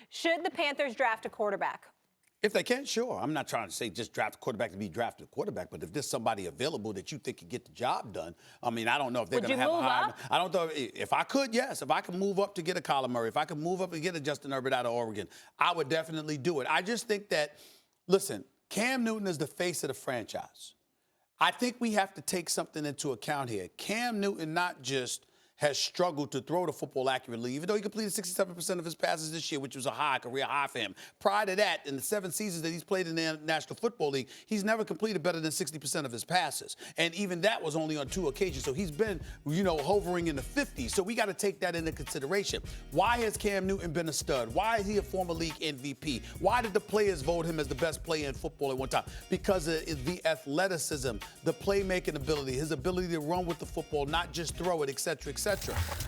Should the Panthers draft a quarterback? If they can, sure. I'm not trying to say just draft a quarterback to be drafted a quarterback, but if there's somebody available that you think can get the job done, I mean, I don't know if they're going to have a high. I don't know if I could, yes. If I could move up to get a Kyler Murray, if I could move up and get a Justin Herbert out of Oregon, I would definitely do it. I just think that, listen, Cam Newton is the face of the franchise. I think we have to take something into account here. Cam Newton not just has struggled to throw the football accurately, even though he completed 67% of his passes this year, which was a career high for him. Prior to that, in the 7 seasons that he's played in the National Football League, he's never completed better than 60% of his passes. And even that was only on 2 occasions. So he's been, hovering in the 50s. So we got to take that into consideration. Why has Cam Newton been a stud? Why is he a former league MVP? Why did the players vote him as the best player in football at one time? Because of the athleticism, the playmaking ability, his ability to run with the football, not just throw it, et cetera, et cetera.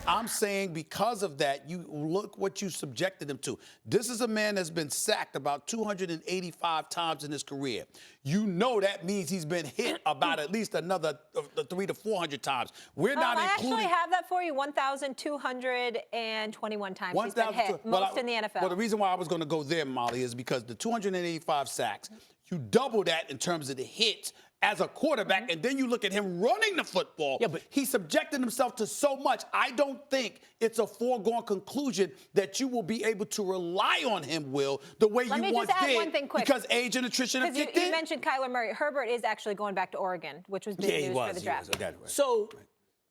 I'm saying because of that, you look what you subjected him to. This is a man that's been sacked about 285 times in his career. You know that means he's been hit about at least another 300 to 400 times. We're not including. I actually have that for you, 1,221 times he's been hit, most in the NFL. Well, the reason why I was going to go there, Molly, is because the 285 sacks, you double that in terms of the hits as a quarterback, and then you look at him running the football. Yeah, but he subjected himself to so much. I don't think it's a foregone conclusion that you will be able to rely on him, Will, the way you once did. Let me just add one thing quick. Because age and attrition have kicked in. You mentioned Kyler Murray. Herbert is actually going back to Oregon, which was big news for the draft. Right. So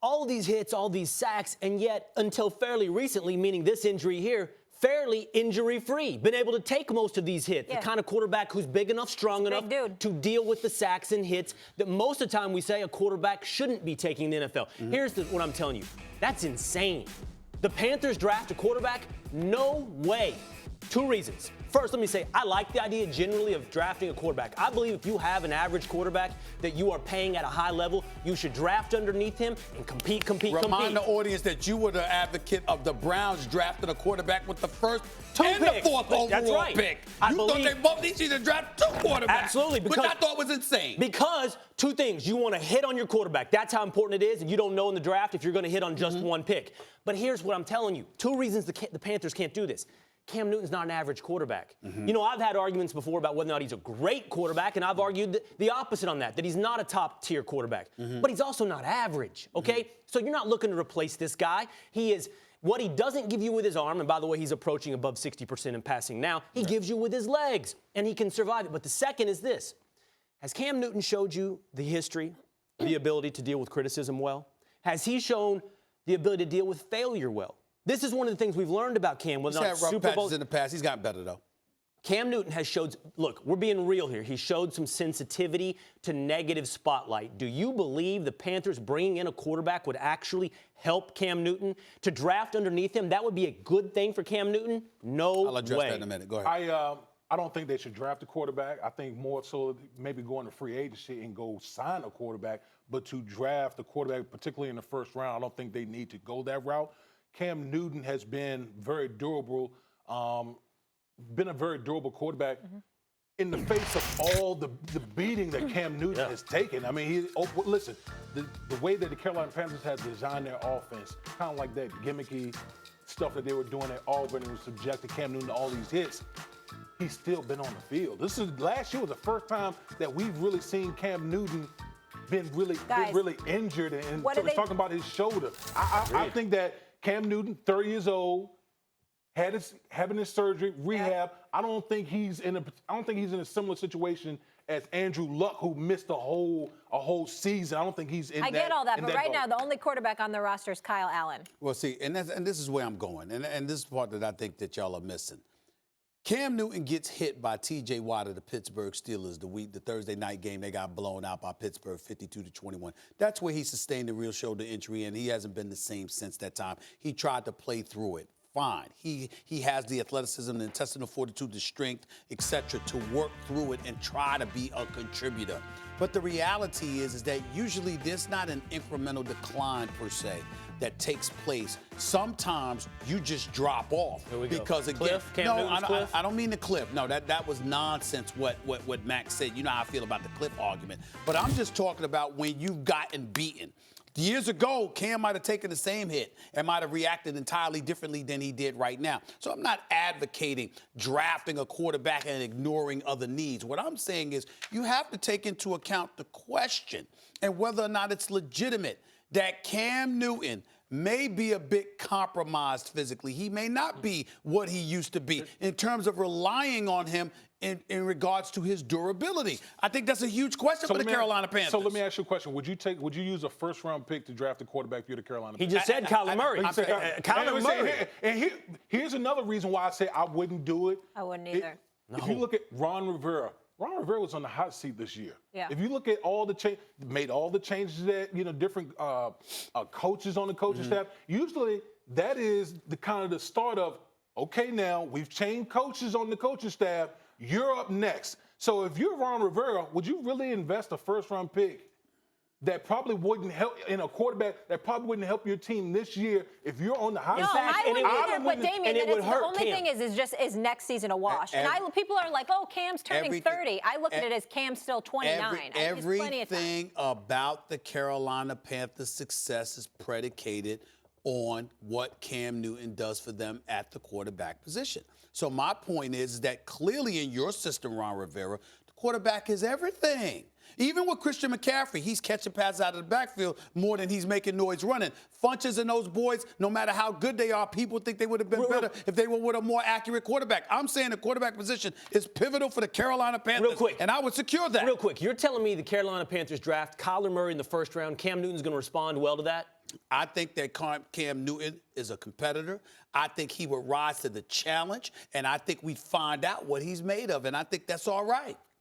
all these hits, all these sacks, and yet until fairly recently, meaning this injury here, fairly injury-free, been able to take most of these hits. Yeah. The kind of quarterback who's big enough, strong enough to deal with the sacks and hits that most of the time we say a quarterback shouldn't be taking in the NFL. Here's what I'm telling you. That's insane. The Panthers draft a quarterback? No way. 2 reasons. First, let me say, I like the idea generally of drafting a quarterback. I believe if you have an average quarterback that you are paying at a high level, you should draft underneath him and compete. Remind the audience that you were the advocate of the Browns drafting a quarterback with the first and picks. The 4th overall pick. You thought they both need to draft 2 quarterbacks. Absolutely. Which I thought was insane. Because 2 things. You want to hit on your quarterback. That's how important it is. And you don't know in the draft if you're going to hit on just 1 pick. But here's what I'm telling you. 2 reasons the Panthers can't do this. Cam Newton's not an average quarterback. I've had arguments before about whether or not he's a great quarterback, and I've argued the opposite on that he's not a top-tier quarterback. But he's also not average, okay? So you're not looking to replace this guy. He is what he doesn't give you with his arm, and by the way, he's approaching above 60% in passing now, he gives you with his legs, and he can survive it. But the second is this. Has Cam Newton showed you the history, the ability to deal with criticism well? Has he shown the ability to deal with failure well? This is one of the things we've learned about Cam. He's had rough patches in the past. He's gotten better, though. Cam Newton has showed, look, we're being real here. He showed some sensitivity to negative spotlight. Do you believe the Panthers bringing in a quarterback would actually help Cam Newton to draft underneath him? That would be a good thing for Cam Newton? No way. I'll address that in a minute. Go ahead. I don't think they should draft a quarterback. I think more so maybe go into free agency and go sign a quarterback. But to draft a quarterback, particularly in the first round, I don't think they need to go that route. Cam Newton has been very durable, been a very durable quarterback in the face of all the beating that Cam Newton has taken. I mean, listen, the way that the Carolina Panthers had designed their offense, kind of like that gimmicky stuff that they were doing at Auburn and was subjected Cam Newton to all these hits, he's still been on the field. Last year was the first time that we've really seen Cam Newton been really injured and talking about his shoulder. I think that Cam Newton, 30 years old, having his surgery, rehab. I don't think he's in a similar situation as Andrew Luck, who missed a whole season. I don't think he's in that. I get all that, but right now the only quarterback on the roster is Kyle Allen. Well, see, and this is where I'm going, and this is the part that I think that y'all are missing. Cam Newton gets hit by T.J. Watt of the Pittsburgh Steelers the Thursday night game. They got blown out by Pittsburgh 52-21. That's where he sustained a real shoulder injury, and he hasn't been the same since that time. He tried to play through it. Fine. He has the athleticism, the intestinal fortitude, the strength, etc., to work through it and try to be a contributor. But the reality is that usually there's not an incremental decline per se that takes place. Sometimes you just drop off because again, I don't mean the cliff. No, that was nonsense. What Max said. You know how I feel about the cliff argument. But I'm just talking about when you've gotten beaten. Years ago, Cam might have taken the same hit and might have reacted entirely differently than he did right now. So I'm not advocating drafting a quarterback and ignoring other needs. What I'm saying is you have to take into account the question and whether or not it's legitimate that Cam Newton may be a bit compromised physically. He may not be what he used to be in terms of relying on him in regards to his durability. I think that's a huge question for the Carolina Panthers. So let me ask you a question. Would you use a first-round pick to draft a quarterback for the Carolina Panthers? He just said Kyler Murray. Kyler Murray. And here's another reason why I say I wouldn't do it. I wouldn't either. If you look at Ron Rivera was on the hot seat this year. Yeah. If you look at all the made all the changes that, different coaches on the coaching staff, usually that is the kind of the start of, okay, now we've changed coaches on the coaching staff, you're up next. So if you're Ron Rivera, would you really invest a first-round pick that probably wouldn't help in a quarterback that probably wouldn't help your team this year if you're on the hot No, seat? I wouldn't either, but Damien, the only Cam. thing is next season a wash. And people are like, oh, Cam's turning 30. I look at it as Cam's still 29. Everything about the Carolina Panthers' success is predicated on what Cam Newton does for them at the quarterback position. So my point is that clearly in your system, Ron Rivera, the quarterback is everything. Even with Christian McCaffrey, he's catching passes out of the backfield more than he's making noise running. Funches and those boys, no matter how good they are, people think they would have been better if they were with a more accurate quarterback. I'm saying the quarterback position is pivotal for the Carolina Panthers. Real quick. And I would secure that. Real quick. You're telling me the Carolina Panthers draft Kyler Murray in the first round. Cam Newton's going to respond well to that? I think that Cam Newton is a competitor. I think he would rise to the challenge. And I think we'd find out what he's made of. And I think that's all right.